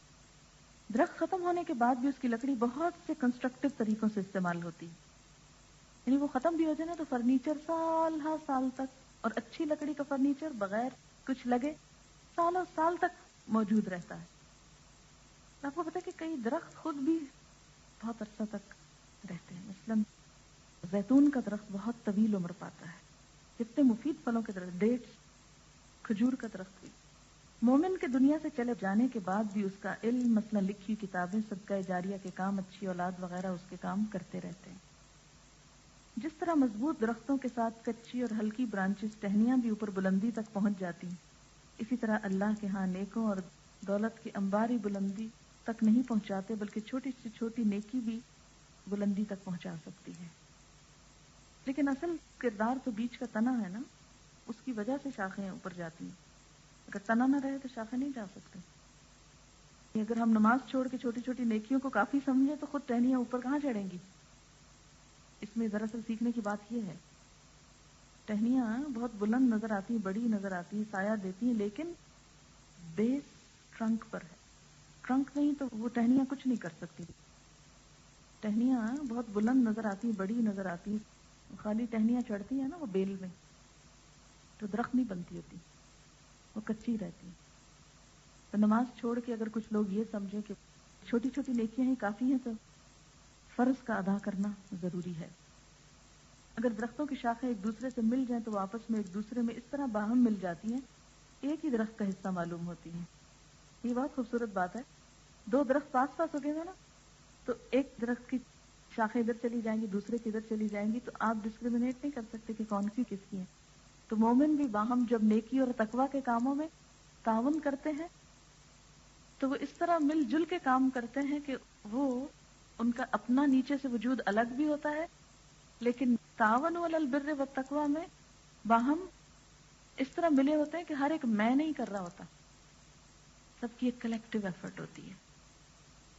درخت ختم ہونے کے بعد بھی اس کی لکڑی بہت سے کنسٹرکٹیو طریقوں سے استعمال ہوتی ہے. یعنی وہ ختم بھی ہو جائے نا تو فرنیچر سال ہر سال تک، اور اچھی لکڑی کا فرنیچر بغیر کچھ لگے سالوں سال تک موجود رہتا ہے. آپ کو پتا کہ کئی درخت خود بھی بہت عرصہ تک رہتے ہیں. مثلاً زیتون کا درخت بہت طویل عمر پاتا ہے. کتنے مفید پھلوں کے درخت، ڈیٹس، کھجور کا درخت بھی. مومن کے دنیا سے چلے جانے کے بعد بھی اس کا علم، مثلا لکھی کتابیں، صدقہ جاریہ کے کام، اچھی اولاد وغیرہ اس کے کام کرتے رہتے ہیں. جس طرح مضبوط درختوں کے ساتھ کچی اور ہلکی برانچز ٹہنیاں بھی اوپر بلندی تک پہنچ جاتی ہیں، اسی طرح اللہ کے ہاں نیکوں اور دولت کی انباری بلندی تک نہیں پہنچاتے بلکہ چھوٹی سے چھوٹی نیکی بھی بلندی تک پہنچا سکتی ہے. لیکن اصل کردار تو بیچ کا تنا ہے نا، اس کی وجہ سے شاخیں اوپر جاتی ہیں. اگر تنا نہ رہے تو شاخیں نہیں جا سکتی. اگر ہم نماز چھوڑ کے چھوٹی چھوٹی نیکیوں کو کافی سمجھیں تو خود ٹہنیاں اوپر کہاں چڑھیں گی. اس میں دراصل سیکھنے کی بات یہ ہے، ٹہنیاں بہت بلند نظر آتی ہیں، بڑی نظر آتی ہیں، سایہ دیتی ہیں، لیکن بیس ٹرنک پر ہے. ٹرنک نہیں تو وہ ٹہنیاں کچھ نہیں کر سکتی. ٹہنیاں بہت بلند نظر آتی ہیں، بڑی نظر آتی ہیں، خالی ٹہنیاں چڑھتی ہیں نا وہ بیل میں تو درخت نہیں بنتی ہوتی، وہ کچی رہتی. تو نماز چھوڑ کے اگر کچھ لوگ یہ سمجھیں کہ چھوٹی چھوٹی نیکیاں ہی کافی ہیں تو فرض کا ادا کرنا ضروری ہے. اگر درختوں کی شاخیں ایک دوسرے سے مل جائیں تو وہ آپس میں ایک دوسرے میں اس طرح باہم مل جاتی ہیں ایک ہی درخت کا حصہ معلوم ہوتی ہیں. یہ بہت خوبصورت بات ہے. دو درخت پاس پاس ہو گئے ہیں نا, تو ایک درخت کی شاخیں ادھر چلی جائیں گی, دوسرے کی ادھر چلی جائیں گی, تو آپ ڈسکریمنیٹ نہیں کر سکتے کہ کون سی کس کی ہے. تو مومن بھی باہم جب نیکی اور تقویٰ کے کاموں میں تعاون کرتے ہیں تو وہ اس طرح مل جل کے کام کرتے ہیں کہ وہ ان کا اپنا نیچے سے وجود الگ بھی ہوتا ہے, لیکن تعاون علی البر والتقویٰ میں باہم اس طرح ملے ہوتے ہیں کہ ہر ایک میں نہیں کر رہا ہوتا, سب کی ایک کلیکٹیو ایفرٹ ہوتی ہے.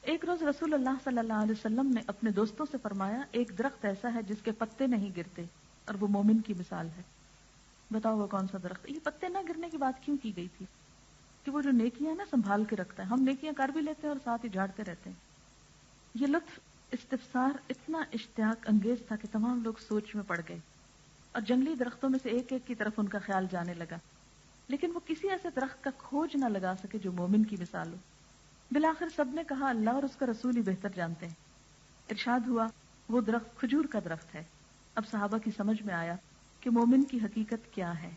ایک روز رسول اللہ صلی اللہ علیہ وسلم نے اپنے دوستوں سے فرمایا, ایک درخت ایسا ہے جس کے پتے نہیں گرتے اور وہ مومن کی مثال ہے. بتاؤ وہ کون سا درخت ہے؟ یہ پتے نہ گرنے کی بات کیوں کی گئی تھی؟ کہ وہ جو نیکیاں نا سنبھال کے رکھتا ہے. ہم نیکیاں کر بھی لیتے ہیں اور ساتھ ہی جھاڑتے رہتے ہیں. یہ لطف استفسار اتنا اشتیاق انگیز تھا کہ تمام لوگ سوچ میں پڑ گئے اور جنگلی درختوں میں سے ایک ایک کی طرف ان کا خیال جانے لگا, لیکن وہ کسی ایسے درخت کا کھوج نہ لگا سکے جو مومن کی مثال ہو. بالآخر سب نے کہا اللہ اور اس کا رسول ہی بہتر جانتے ہیں. ارشاد ہوا وہ درخت کھجور کا درخت ہے. اب صحابہ کی سمجھ میں آیا کہ مومن کی حقیقت کیا ہے.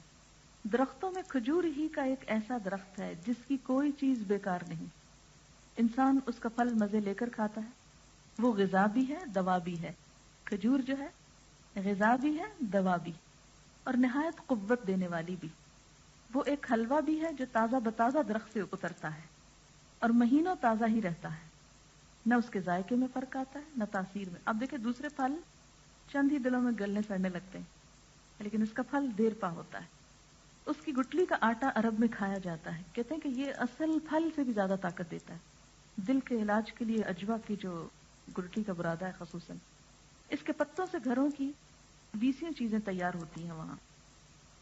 درختوں میں کھجور ہی کا ایک ایسا درخت ہے جس کی کوئی چیز بیکار نہیں. انسان اس کا پھل مزے لے کر کھاتا ہے. وہ غذا بھی ہے, دوا بھی ہے. کھجور جو ہے غذا بھی ہے, دوا بھی, اور نہایت قوت دینے والی بھی. وہ ایک حلوہ بھی ہے جو تازہ بتازہ درخت سے اترتا ہے اور مہینوں تازہ ہی رہتا ہے. نہ اس کے ذائقے میں فرق آتا ہے نہ تاثیر میں. اب دیکھیں دوسرے پھل چند ہی دنوں میں گلنے سڑنے لگتے ہیں, لیکن اس کا پھل دیر پا ہوتا ہے. اس کی گٹلی کا آٹا عرب میں کھایا جاتا ہے. کہتے ہیں کہ یہ اصل پھل سے بھی زیادہ طاقت دیتا ہے. دل کے علاج کے لیے عجوا کی جو گٹلی کا برادہ ہے خصوصاً, اس کے پتوں سے گھروں کی 20 چیزیں تیار ہوتی ہیں وہاں.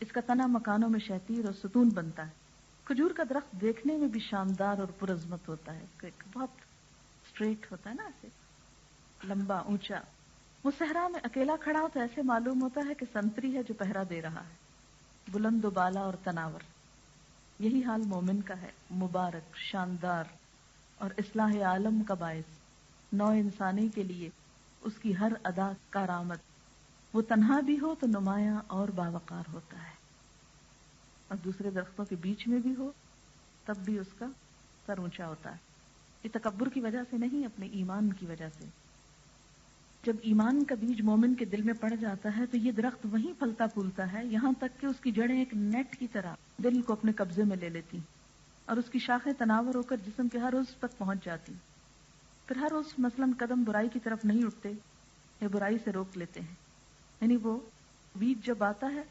اس کا تنا مکانوں میں شہتیر اور ستون بنتا ہے. کھجور کا درخت دیکھنے میں بھی شاندار اور پرعظمت ہوتا ہے. بہت اسٹریٹ ہوتا ہے نا, ایسے لمبا اونچا. وہ صحرا میں اکیلا کھڑا ہو تو ایسے معلوم ہوتا ہے کہ سنتری ہے جو پہرا دے رہا ہے, بلند و بالا اور تناور. یہی حال مومن کا ہے, مبارک, شاندار اور اصلاح عالم کا باعث. نو انسانی کے لیے اس کی ہر ادا کارآمد. وہ تنہا بھی ہو تو نمایاں اور باوقار ہوتا ہے, اور دوسرے درختوں کے بیچ میں بھی ہو تب بھی اس کا سر اونچا ہوتا ہے. یہ تکبر کی وجہ سے نہیں, اپنے ایمان کی وجہ سے. جب ایمان کا بیج مومن کے دل میں پڑ جاتا ہے تو یہ درخت وہیں پھلتا پھولتا ہے, یہاں تک کہ اس کی جڑیں ایک نیٹ کی طرح دل کو اپنے قبضے میں لے لیتی اور اس کی شاخیں تناور ہو کر جسم کے ہر عضو تک پہنچ جاتی. پھر ہر عضو مثلاً قدم برائی کی طرف نہیں اٹھتے یا برائی سے روک لیتے ہیں. یعنی وہ بیج جب آتا ہے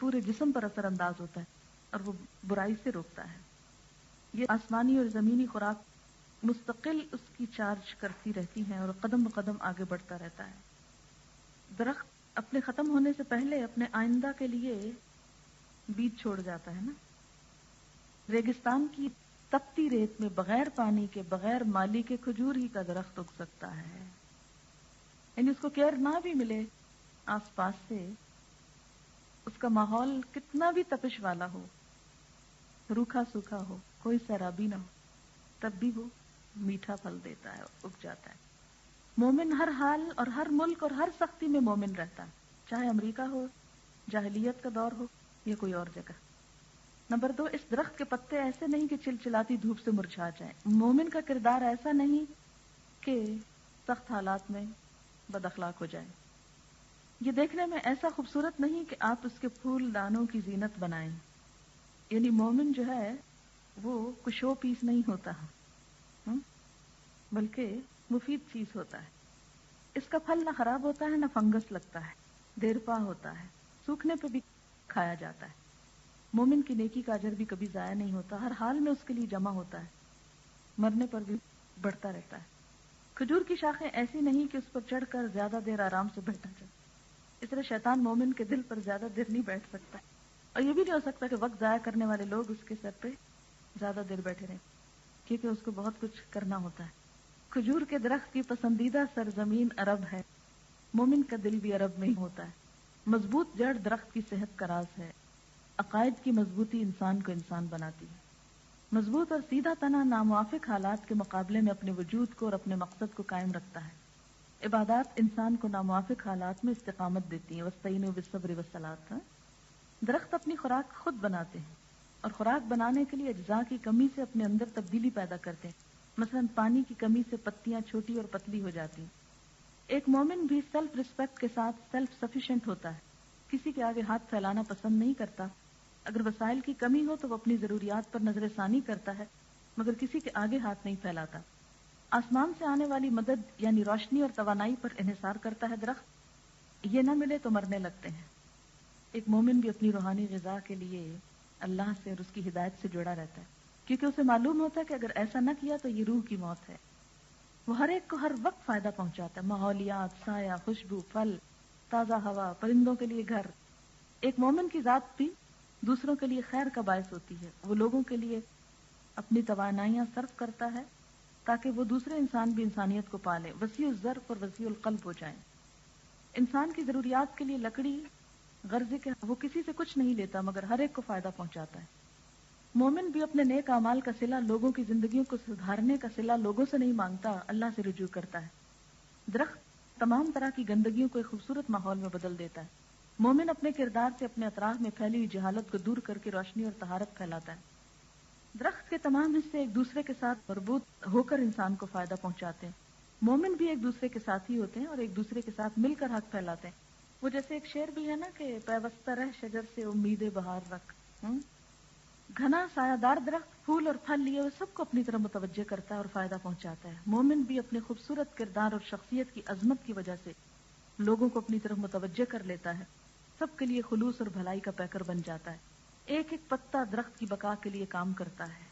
پورے جسم پر اثر انداز ہوتا ہے اور وہ برائی سے روکتا ہے. یہ آسمانی اور زمینی خوراک مستقل اس کی چارج کرتی رہتی ہیں اور قدم بقدم آگے بڑھتا رہتا ہے. درخت اپنے ختم ہونے سے پہلے اپنے آئندہ کے لیے بیج چھوڑ جاتا ہے نا. ریگستان کی تپتی ریت میں بغیر پانی کے, بغیر مالی کے کھجور ہی کا درخت اگ سکتا ہے. یعنی اس کو کیئر نہ بھی ملے آس پاس سے, اس کا ماحول کتنا بھی تپش والا ہو, روکھا سوکھا ہو, کوئی سیرابی نہ ہو, تب بھی وہ میٹھا پھل دیتا ہے, اگ جاتا ہے. مومن ہر حال اور ہر ملک اور ہر سختی میں مومن رہتا ہے, چاہے امریکہ ہو, جاہلیت کا دور ہو یا کوئی اور جگہ. نمبر 2, اس درخت کے پتے ایسے نہیں کہ چلچلاتی دھوپ سے مرجھا جائیں. مومن کا کردار ایسا نہیں کہ سخت حالات میں بد اخلاق ہو جائے. یہ دیکھنے میں ایسا خوبصورت نہیں کہ آپ اس کے پھول دانوں کی زینت بنائیں. یعنی مومن جو ہے وہ کوئی شو پیس نہیں ہوتا, بلکہ مفید چیز ہوتا ہے. اس کا پھل نہ خراب ہوتا ہے نہ فنگس لگتا ہے, دیر پا ہوتا ہے, سوکھنے پہ بھی کھایا جاتا ہے. مومن کی نیکی کا اجر بھی کبھی ضائع نہیں ہوتا, ہر حال میں اس کے لیے جمع ہوتا ہے, مرنے پر بھی بڑھتا رہتا ہے. کھجور کی شاخیں ایسی نہیں کہ اس پر چڑھ کر زیادہ دیر آرام سے بیٹھا جائے. اس طرح شیطان مومن کے دل پر زیادہ دیر نہیں بیٹھ سکتا, اور یہ بھی نہیں ہو سکتا کہ وقت ضائع کرنے والے لوگ اس کے سر پہ زیادہ دیر بیٹھے رہیں, کیونکہ اس کو بہت کچھ کرنا ہوتا ہے. کھجور کے درخت کی پسندیدہ سرزمین عرب ہے. مومن کا دل بھی عرب میں ہی ہوتا ہے. مضبوط جڑ درخت کی صحت کا راز ہے. عقائد کی مضبوطی انسان کو انسان بناتی ہے. مضبوط اور سیدھا تنا ناموافق حالات کے مقابلے میں اپنے وجود کو اور اپنے مقصد کو قائم رکھتا ہے۔ عبادات انسان کو ناموافق حالات میں استقامت دیتی ہیں۔ وَاسْتَعِينُوا بِالصَّبْرِ وَالصَّلَاةِ۔ درخت اپنی خوراک خود بناتے ہیں اور خوراک بنانے کے لیے اجزاء کی کمی سے اپنے اندر تبدیلی پیدا کرتے ہیں۔ مثلا پانی کی کمی سے پتیاں چھوٹی اور پتلی ہو جاتی ہیں۔ ایک مومن بھی سیلف ریسپیکٹ کے ساتھ سیلف سفیشینٹ ہوتا ہے، کسی کے آگے ہاتھ پھیلانا پسند نہیں کرتا۔ اگر وسائل کی کمی ہو تو وہ اپنی ضروریات پر نظر ثانی کرتا ہے، مگر کسی کے آگے ہاتھ نہیں پھیلاتا۔ آسمان سے آنے والی مدد یعنی روشنی اور توانائی پر انحصار کرتا ہے درخت، یہ نہ ملے تو مرنے لگتے ہیں۔ ایک مومن بھی اپنی روحانی غذا کے لیے اللہ سے اور اس کی ہدایت سے جڑا رہتا ہے، کیونکہ اسے معلوم ہوتا ہے کہ اگر ایسا نہ کیا تو یہ روح کی موت ہے۔ وہ ہر ایک کو ہر وقت فائدہ پہنچاتا ہے، ماحولیات، سایہ، خوشبو، پھل، تازہ ہوا، پرندوں کے لیے گھر۔ ایک مومن کی ذات بھی دوسروں کے لیے خیر کا باعث ہوتی ہے، وہ لوگوں کے لیے اپنی توانائیاں صرف کرتا ہے تاکہ وہ دوسرے انسان بھی انسانیت کو پالے، وسیع الظرف اور وسیع القلب ہو جائیں۔ انسان کی ضروریات کے لیے لکڑی غرضے کے وہ کسی سے کچھ نہیں لیتا مگر ہر ایک کو فائدہ پہنچاتا ہے۔ مومن بھی اپنے نیک اعمال کا صلہ لوگوں کی زندگیوں کو سدھارنے کا صلہ لوگوں سے نہیں مانگتا، اللہ سے رجوع کرتا ہے۔ درخت تمام طرح کی گندگیوں کو ایک خوبصورت ماحول میں بدل دیتا ہے۔ مومن اپنے کردار سے اپنے اطراف میں پھیلی ہوئی جہالت کو دور کر کے روشنی اور طہارت پھیلاتا ہے۔ درخت کے تمام حصے ایک دوسرے کے ساتھ مربوط ہو کر انسان کو فائدہ پہنچاتے ہیں۔ مومن بھی ایک دوسرے کے ساتھی ہوتے ہیں اور ایک دوسرے کے ساتھ مل کر حق پھیلاتے ہیں۔ وہ جیسے ایک شعر بھی ہے نا کہ پیوستہ رہ شجر سے امید بہار رکھ۔ گھنا سایہ دار درخت پھول اور پھل لیے ہوئے سب کو اپنی طرف متوجہ کرتا ہے اور فائدہ پہنچاتا ہے۔ مومن بھی اپنے خوبصورت کردار اور شخصیت کی عظمت کی وجہ سے لوگوں کو اپنی طرف متوجہ کر لیتا ہے، سب کے لیے خلوص اور بھلائی کا پیکر بن جاتا ہے۔ ایک ایک پتا درخت کی بقا کے لیے کام کرتا ہے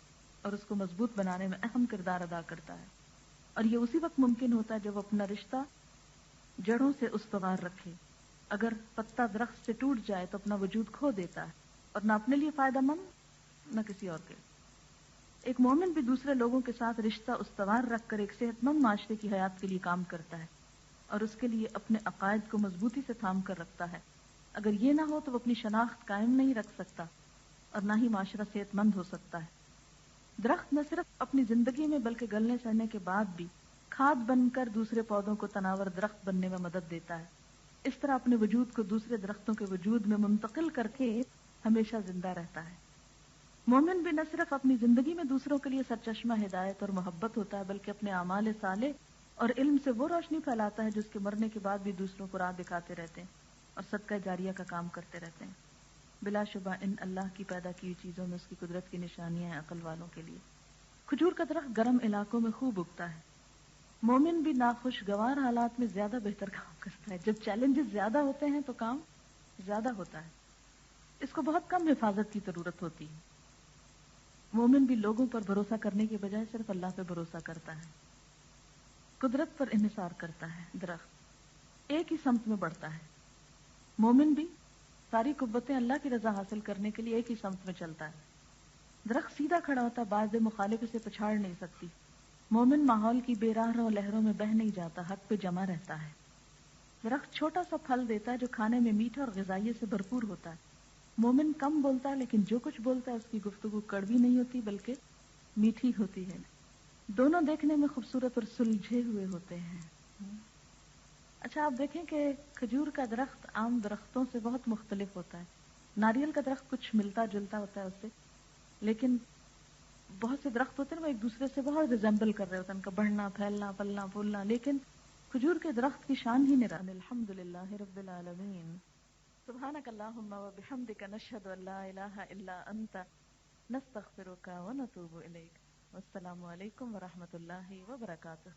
اور اس کو مضبوط بنانے میں اہم کردار ادا کرتا ہے، اور یہ اسی وقت ممکن ہوتا ہے جب وہ اپنا رشتہ جڑوں سے استوار رکھے۔ اگر پتا درخت سے ٹوٹ جائے تو اپنا وجود کھو دیتا ہے اور نہ اپنے لیے فائدہ مند نہ کسی اور کے۔ ایک مومن بھی دوسرے لوگوں کے ساتھ رشتہ استوار رکھ کر ایک صحت مند معاشرے کی حیات کے لیے کام کرتا ہے اور اس کے لیے اپنے عقائد کو مضبوطی سے تھام کر رکھتا ہے۔ اگر یہ نہ ہو تو وہ اپنی شناخت قائم نہیں رکھ سکتا اور نہ ہی معاشرہ صحت مند ہو سکتا ہے۔ درخت نہ صرف اپنی زندگی میں بلکہ گلنے سڑنے کے بعد بھی کھاد بن کر دوسرے پودوں کو تناور درخت بننے میں مدد دیتا ہے۔ اس طرح اپنے وجود کو دوسرے درختوں کے وجود میں منتقل کر کے ہمیشہ زندہ رہتا ہے۔ مومن بھی نہ صرف اپنی زندگی میں دوسروں کے لیے سرچشمہ ہدایت اور محبت ہوتا ہے بلکہ اپنے اعمال صالح اور علم سے وہ روشنی پھیلاتا ہے جو اس کے مرنے کے بعد بھی دوسروں کو راہ دکھاتے رہتے ہیں اور صدقہ جاریہ کا کام کرتے رہتے ہیں۔ بلا شبہ ان اللہ کی پیدا کی ہوئی چیزوں میں اس کی قدرت کی نشانیاں ہیں عقل والوں کے لیے۔ کھجور کا درخت گرم علاقوں میں خوب اگتا ہے۔ مومن بھی ناخوشگوار حالات میں زیادہ بہتر کام کرتا ہے۔ جب چیلنجز زیادہ ہوتے ہیں تو کام زیادہ ہوتا ہے، اس کو بہت کم حفاظت کی ضرورت ہوتی ہے۔ مومن بھی لوگوں پر بھروسہ کرنے کے بجائے صرف اللہ پہ بھروسہ کرتا ہے، قدرت پر انحصار کرتا ہے۔ درخت ایک ہی سمت میں بڑھتا ہے، مومن بھی ساری قوتیں اللہ کی رضا حاصل کرنے کے لیے ایک ہی سمت میں چلتا ہے۔ درخت سیدھا کھڑا ہوتا ہے، باعث مخالف اسے پچھاڑ نہیں سکتی۔ مومن ماحول کی بے راہ رو لہروں میں بہہ نہیں جاتا، حق پہ جمع رہتا ہے۔ درخت چھوٹا سا پھل دیتا ہے جو کھانے میں میٹھا اور غذائیت سے بھرپور ہوتا ہے۔ مومن کم بولتا ہے لیکن جو کچھ بولتا ہے اس کی گفتگو کڑوی نہیں ہوتی بلکہ میٹھی ہوتی ہے۔ دونوں دیکھنے میں خوبصورت اور سلجھے ہوئے ہوتے ہیں۔ اچھا آپ دیکھیں کہ کھجور کا درخت عام درختوں سے بہت مختلف ہوتا ہے۔ ناریل کا درخت کچھ ملتا جلتا ہوتا ہے اس سے، لیکن بہت سے درخت ہوتے ہیں وہ ایک دوسرے سے بہت ریزمبل کر رہے ہوتے ہیں، ان کا بڑھنا، پھیلنا، پلنا، پھولنا، لیکن کھجور کے درخت کی شان ہی نرالی۔ الحمدللہ رب العالمین، سبحانک اللہم و بحمدک، نشہد ان لا الہ الا انت، نستغفرک و نتوب الیک۔ والسلام علیکم ورحمۃ اللہ وبرکاتہ۔